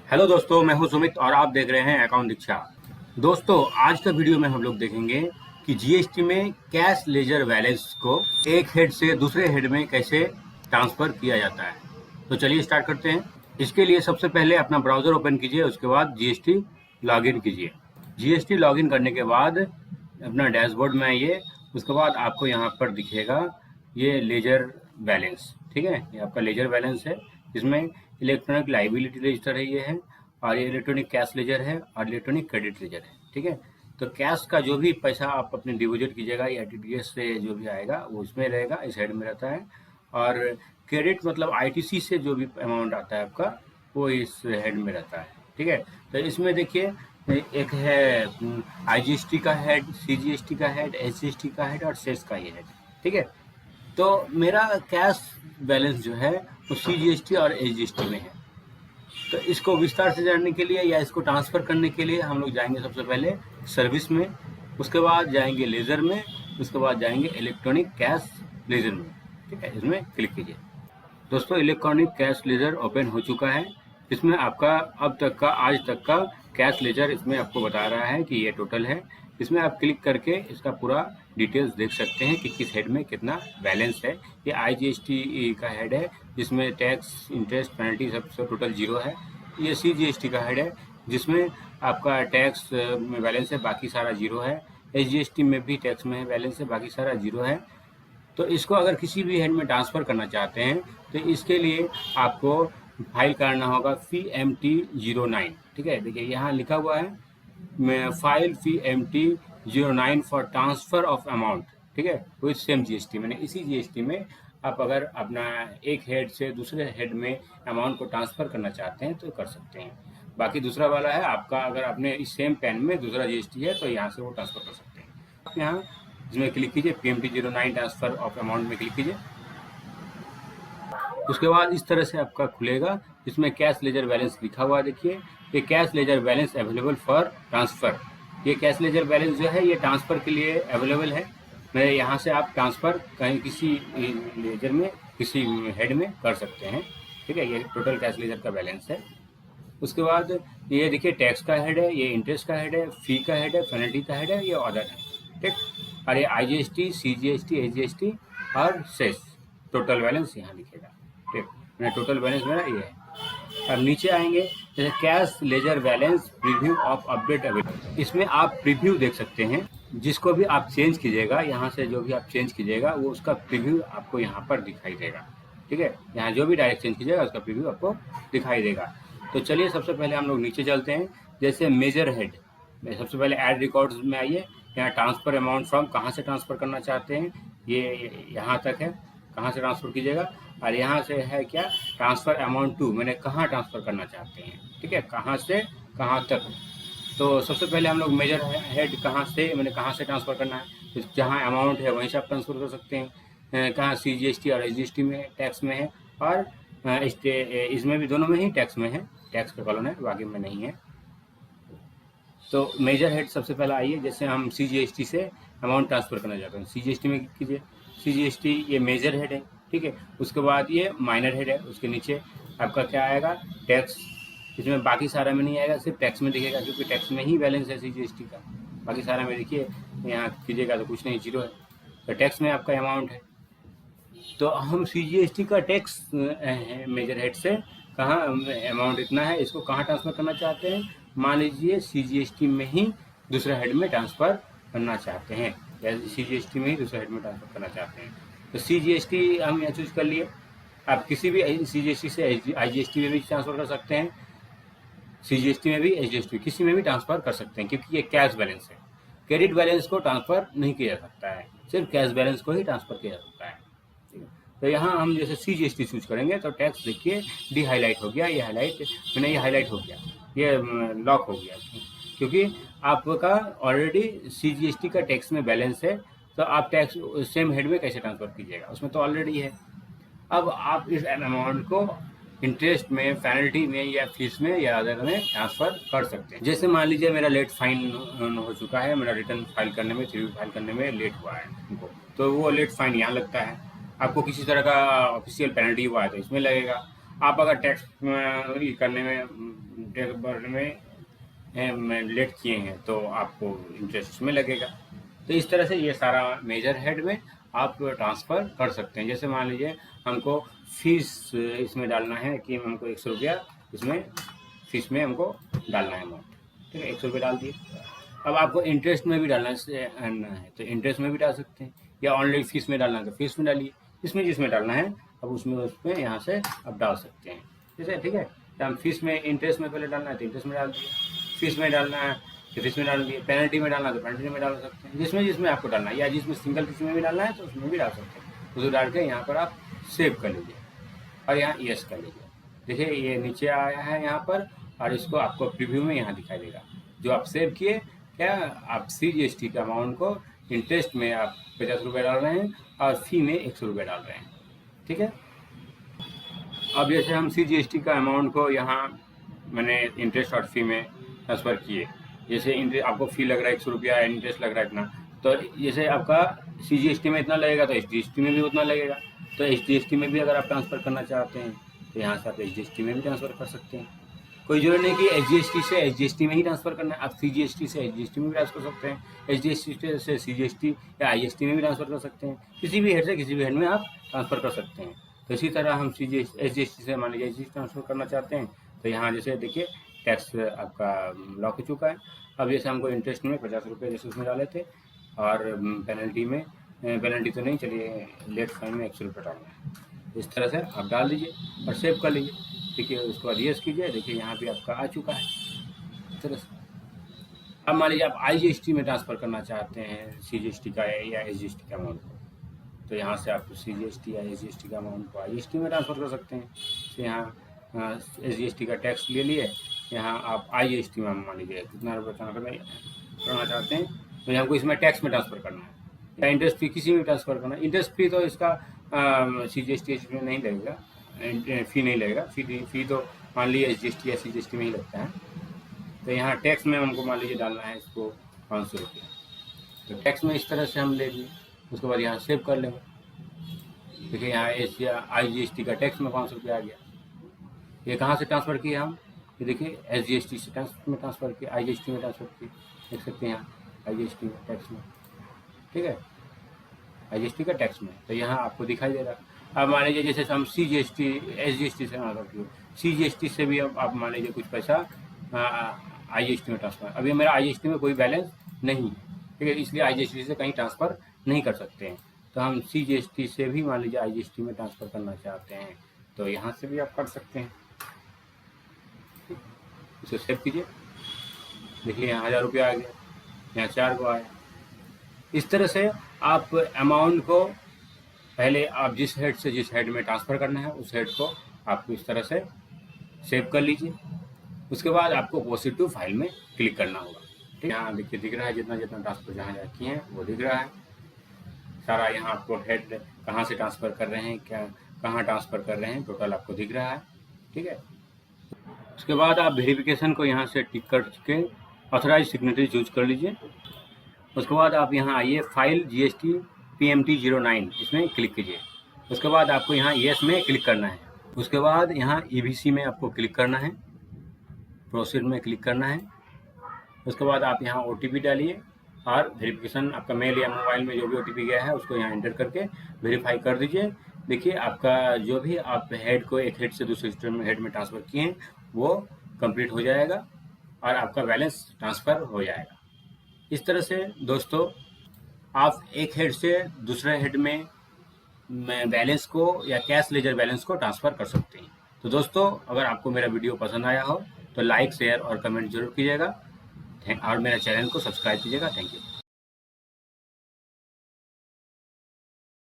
Hello दोस्तों, मैं हूं सुमित और आप देख रहे हैं अकाउंट दीक्षा। दोस्तों, आज का वीडियो में हम लोग देखेंगे कि जीएसटी में कैश लेजर बैलेंस को एक हेड से दूसरे हेड में कैसे ट्रांसफर किया जाता है। तो चलिए स्टार्ट करते हैं। इसके लिए सबसे पहले अपना ब्राउजर ओपन कीजिए, उसके बाद जीएसटी लॉगिन कीजिए। जीएसटी लॉगिन करने के बाद अपना डैशबोर्ड में आइए। उसके बाद आपको यहाँ पर दिखेगा ये लेजर बैलेंस, ठीक है। ये आपका लेजर बैलेंस है, इसमें इलेक्ट्रॉनिक लाइबिलिटी रजिस्टर है ये है, और ये इलेक्ट्रॉनिक कैश लेजर है और इलेक्ट्रॉनिक क्रेडिट लेजर है, ठीक है। तो कैश का जो भी पैसा आप अपने डिपॉजिट कीजिएगा या टीडीएस से जो भी आएगा वो इसमें रहेगा, इस हेड में रहता है। और क्रेडिट मतलब आईटीसी से जो भी अमाउंट आता है आपका वो इस हेड में रहता है, ठीक है। तो इसमें देखिए एक है आईजीएसटी का हेड, सीजीएसटी का हेड, एसजीएसटी का हेड और सेस का ये हेड, ठीक है। तो मेरा कैश बैलेंस जो है वो सीजीएसटी और एसजीएसटी में है। तो इसको विस्तार से जानने के लिए या इसको ट्रांसफ़र करने के लिए हम लोग जाएंगे सबसे पहले सर्विस में, उसके बाद जाएंगे लेज़र में, उसके बाद जाएंगे इलेक्ट्रॉनिक कैश लेज़र में, ठीक है। इसमें क्लिक कीजिए। दोस्तों, इलेक्ट्रॉनिक कैश लेजर ओपन हो चुका है। इसमें आपका अब तक का आज तक का कैश लेजर इसमें आपको बता रहा है कि ये टोटल है। इसमें आप क्लिक करके इसका पूरा डिटेल्स देख सकते हैं कि किस हेड में कितना बैलेंस है। ये आईजीएसटी का हेड है जिसमें टैक्स, इंटरेस्ट, पेनल्टी सब टोटल 0 है। ये सीजीएसटी का हेड है जिसमें आपका टैक्स में बैलेंस है, बाकी सारा 0 है। एसजीएसटी में भी टैक्स में बैलेंस है, बाकी सारा 0 है। तो इसको अगर किसी भी हेड में ट्रांसफ़र करना चाहते हैं तो इसके लिए आपको फाइल करना होगा FMT09, ठीक है। देखिए यहाँ लिखा हुआ है मैं file FMT09 for transfer of amount, ठीक है, विथ सेम जीएसटी। मैंने इसी जीएसटी में आप अगर अपना एक हेड से दूसरे हेड में अमाउंट को ट्रांसफ़र करना चाहते हैं तो कर सकते हैं। बाकी दूसरा वाला है आपका, अगर आपने इस सेम पेन में दूसरा जीएसटी है तो यहाँ से वो ट्रांसफ़र कर सकते हैं। आप यहाँ इसमें क्लिक कीजिए, PMT09 ट्रांसफ़र ऑफ अमाउंट में क्लिक कीजिए। उसके बाद इस तरह से आपका खुलेगा, इसमें कैश लेजर बैलेंस लिखा हुआ देखिए। ये cash ledger balance available for transfer. ये कैश लेजर बैलेंस जो है ये ट्रांसफ़र के लिए अवेलेबल है। मैं यहाँ से आप ट्रांसफ़र कहीं किसी लेजर में, किसी हेड में कर सकते हैं, ठीक है। ये टोटल कैश लेजर का बैलेंस है। उसके बाद ये देखिए टैक्स का हेड है, ये इंटरेस्ट का हेड है, फ़ी का हेड है, पेनल्टी का हेड है, ये अदर है, ठीक। और ये आईजीएसटी, सीजीएसटी, एसजीएसटी और सेस टोटल बैलेंस यहाँ लिखेगा, ठीक। मेरा टोटल बैलेंस मेरा ये है। अब नीचे आएंगे, जैसे cash ledger balance preview of update available, इसमें आप प्रीव्यू देख सकते हैं। जिसको भी आप चेंज कीजिएगा, यहाँ से जो भी आप चेंज कीजिएगा वो उसका प्रीव्यू आपको यहाँ पर दिखाई देगा, ठीक है। यहाँ जो भी डायरेक्ट चेंज कीजिएगा उसका प्रीव्यू आपको दिखाई देगा। तो चलिए सबसे पहले हम लोग नीचे चलते हैं। जैसे मेजर हेड में सबसे पहले ऐड रिकॉर्ड्स में आइए। यहाँ ट्रांसफ़र अमाउंट फ्रॉम, कहाँ से ट्रांसफ़र करना चाहते हैं, ये यहाँ तक है, कहाँ से ट्रांसफ़र कीजिएगा। और यहाँ से है क्या, ट्रांसफ़र अमाउंट टू, मैंने कहाँ ट्रांसफ़र करना चाहते हैं, ठीक है, कहाँ से कहाँ तक। तो सबसे पहले हम लोग मेजर हेड कहाँ से, मैंने कहाँ से ट्रांसफ़र करना है, तो जहाँ अमाउंट है वहीं से आप ट्रांसफ़र कर सकते हैं। कहाँ सीजीएसटी और एसजीएसटी में टैक्स में है, और इसमें भी दोनों में ही टैक्स में है, टैक्स का कॉलम है, बाकी में नहीं है। तो मेजर हेड सबसे पहला आइए, जैसे हम सीजीएसटी से अमाउंट ट्रांसफ़र करना चाहते हैं, सीजीएसटी में कीजिए। सीजीएसटी ये मेजर हेड है, ठीक है। उसके बाद ये माइनर हेड है, उसके नीचे आपका क्या आएगा, टैक्स। इसमें बाकी सारा में नहीं आएगा, सिर्फ टैक्स में दिखेगा, क्योंकि टैक्स में ही बैलेंस है सीजीएसटी का। बाकी सारा में देखिए यहाँ कीजिएगा तो कुछ नहीं, 0 है। तो टैक्स में आपका अमाउंट है। तो हम सीजीएसटी का टैक्स मेजर हेड से कहाँ अमाउंट इतना है, इसको कहाँ ट्रांसफ़र करना चाहते हैं। मान लीजिए सीजीएसटी में ही दूसरे हेड में ट्रांसफ़र करना चाहते हैं, या सीजीएसटी में ही दूसरे हेड में ट्रांसफ़र करना चाहते हैं। तो सीजीएसटी हम यहाँ चूज कर लिए। आप किसी भी सीजीएसटी से आईजीएसटी में भी ट्रांसफ़र कर सकते हैं, सीजीएसटी में भी, एसजीएसटी किसी में भी ट्रांसफ़र कर सकते हैं, क्योंकि ये कैश बैलेंस है। क्रेडिट बैलेंस को ट्रांसफ़र नहीं किया जा सकता है, सिर्फ कैश बैलेंस को ही ट्रांसफ़र किया जा सकता है। तो यहाँ हम जैसे सीजीएसटी चूज करेंगे तो टैक्स देखिए डी हाईलाइट हो गया, ये हाईलाइट मैंने, ये हाईलाइट हो गया, ये लॉक हो गया, क्योंकि आपका ऑलरेडी सीजीएसटी का टैक्स में बैलेंस है। तो आप टैक्स सेम हेड में कैसे ट्रांसफ़र कीजिएगा, उसमें तो ऑलरेडी है। अब आप इस अमाउंट को इंटरेस्ट में, पेनल्टी में या फीस में या अदर में ट्रांसफ़र कर सकते हैं। जैसे मान लीजिए मेरा लेट फाइन हो चुका है, मेरा रिटर्न फाइल करने में, 3 फाइल करने में लेट हुआ है हमको, तो वो लेट फाइन यहाँ लगता है। आपको किसी तरह का ऑफिशियल पेनल्टी हुआ है तो इसमें लगेगा। आप अगर टैक्स करने में बार में लेट किए हैं तो आपको इंटरेस्ट में लगेगा। तो इस तरह से ये सारा मेजर हेड में आप ट्रांसफ़र कर सकते हैं। जैसे मान लीजिए हमको फीस इसमें डालना है कि हमको 100 रुपया इसमें फीस में हमको डालना है अमाउंट, ठीक है, 100 रुपये डाल दिए। अब आपको इंटरेस्ट में भी डालना है तो इंटरेस्ट में भी डाल सकते हैं, या ऑनलाइन फीस में डालना है तो फीस में डालिए, इसमें जिसमें डालना है अब उसमें यहाँ से आप डाल सकते हैं, जैसे ठीक है। तो हम फीस में इंटरेस्ट में पहले डालना है तो इंटरेस्ट में डाल दिए, फीस में डालना है तो फीस में डाल दिए, पेनल्टी में डालना है तो पेनल्टी में डाल सकते हैं, जिसमें आपको डालना है, या जिसमें सिंगल फीस में भी डालना है तो उसमें भी डाल सकते हैं। उसको डाल के यहाँ पर आप सेव कर लीजिए और यहाँ यस कर लीजिए। देखिए ये नीचे आया है यहाँ पर, और इसको आपको प्रीव्यू में यहाँ दिखाई देगा जो आप सेव किए। क्या आप CGST के अमाउंट को इंटरेस्ट में आप 50 रुपये डाल रहे हैं और फी में 100 रुपये डाल रहे हैं, ठीक है। अब जैसे हम CGST का अमाउंट को यहाँ मैंने इंटरेस्ट और फी में ट्रांसफ़र किए, जैसे आपको फ़ी लग रहा है 100 रुपया, इंटरेस्ट लग रहा है इतना, तो जैसे आपका CGST में इतना लगेगा तो SGST में भी उतना लगेगा। तो SGST में भी अगर आप ट्रांसफ़र करना चाहते हैं तो यहाँ से आप SGST में भी ट्रांसफ़र कर सकते हैं। कोई जरूरी नहीं कि SGST से SGST में ही ट्रांसफ़र करना है, आप CGST से SGST में भी ट्रांसफ़र कर सकते हैं, SGST से CGST या IST में भी ट्रांसफ़र कर सकते हैं। किसी भी हेड से किसी भी हेड में आप ट्रांसफ़र कर सकते हैं। तो इसी तरह हम SGST से मान लीजिए SGST ट्रांसफ़र करना चाहते हैं तो यहाँ जैसे देखिए टैक्स आपका लॉक हो चुका है। अब जैसे हमको इंटरेस्ट में 50 रुपये जैसे उसमें डाले थे, और पेनल्टी तो नहीं, चलिए लेट फाइन में 100 रुपये डालना है। इस तरह से आप डाल दीजिए और सेव कर लीजिए, ठीक है। उसके बाद यस कीजिए, देखिए यहाँ पे आपका आ चुका है इस तरह से। अब मान लीजिए आप IGST में ट्रांसफ़र करना चाहते हैं CGST का या SGST का अमाउंट को, तो यहाँ से आप CGST या SGST का अमाउंट को IGST में ट्रांसफ़र कर सकते हैं। तो यहाँ SGST का टैक्स ले लिए, यहाँ आप IGST में मान लीजिए कितना रुपये करना चाहते हैं, तो यहाँ को इसमें टैक्स में ट्रांसफ़र करना है, या इंटरेस्ट फी किसी में ट्रांसफ़र करना है। इंटरेस्ट फी तो इसका CGST में नहीं लगेगा, फ़ी नहीं लगेगा, फ़ी तो मान लीजिए SGST या CGST में ही लगता है। तो यहाँ टैक्स में हमको मान लीजिए डालना है इसको 500 रुपया, तो टैक्स में इस तरह से हम ले लिए। उसके बाद यहाँ सेव कर लेंगे, देखिए यहाँ IGST का टैक्स में 500 रुपया आ गया। ये कहाँ से ट्रांसफ़र किया हम, ये देखिए SGST से में ट्रांसफ़र किया, IGST में ट्रांसफ़र किया, देख सकते हैं यहाँ IGST में टैक्स में, ठीक है, IGST का टैक्स में। तो यहाँ आपको दिखाई दे रहा है। अब मान लीजिए जैसे हम SGST से CGST से भी अब आप मान लीजिए कुछ पैसा IGST में ट्रांसफ़र, अभी मेरा IGST में कोई बैलेंस नहीं है, ठीक है, इसलिए IGST से कहीं ट्रांसफ़र नहीं कर सकते हैं। तो हम CGST से भी मान लीजिए IGST में ट्रांसफ़र करना चाहते हैं तो यहाँ से भी आप कर सकते हैं। इसे सेव कीजिए, देखिए यहाँ 1000 रुपया आ गया, यहाँ 4 को आया। इस तरह से आप अमाउंट को पहले आप जिस हेड में ट्रांसफ़र करना है उस हेड को आपको इस तरह से सेव कर लीजिए। उसके बाद आपको पॉजिटिव फाइल में क्लिक करना होगा, ठीक है। यहाँ देखिए दिख रहा है जितना ट्रांसफ़र जहाँ किए हैं वो दिख रहा है सारा। यहाँ आपको हेड कहाँ से ट्रांसफ़र कर रहे हैं, कहाँ ट्रांसफ़र कर रहे हैं, टोटल आपको दिख रहा है, ठीक है। उसके बाद आप वेरिफिकेशन को यहाँ से टिक करके ऑथराइज सिग्नेचर चूज कर लीजिए। उसके बाद आप यहाँ आइए फाइल GST PMT 09 इसमें क्लिक कीजिए। उसके बाद आपको यहाँ येस में क्लिक करना है। उसके बाद यहाँ EBC में आपको क्लिक करना है, प्रोसीड में क्लिक करना है। उसके बाद आप यहाँ OTP डालिए और वेरिफिकेशन आपका मेल या मोबाइल में जो भी OTP गया है उसको यहाँ एंटर करके वेरीफाई कर दीजिए। देखिए आपका जो भी आप हेड को एक हेड से दूसरे हेड में ट्रांसफ़र किए हैं वो कंप्लीट हो जाएगा और आपका बैलेंस ट्रांसफ़र हो जाएगा। इस तरह से दोस्तों आप एक हेड से दूसरे हेड में बैलेंस को या कैश लेजर बैलेंस को ट्रांसफ़र कर सकते हैं। तो दोस्तों अगर आपको मेरा वीडियो पसंद आया हो तो लाइक शेयर और कमेंट जरूर कीजिएगा और मेरे चैनल को सब्सक्राइब कीजिएगा। Thank you.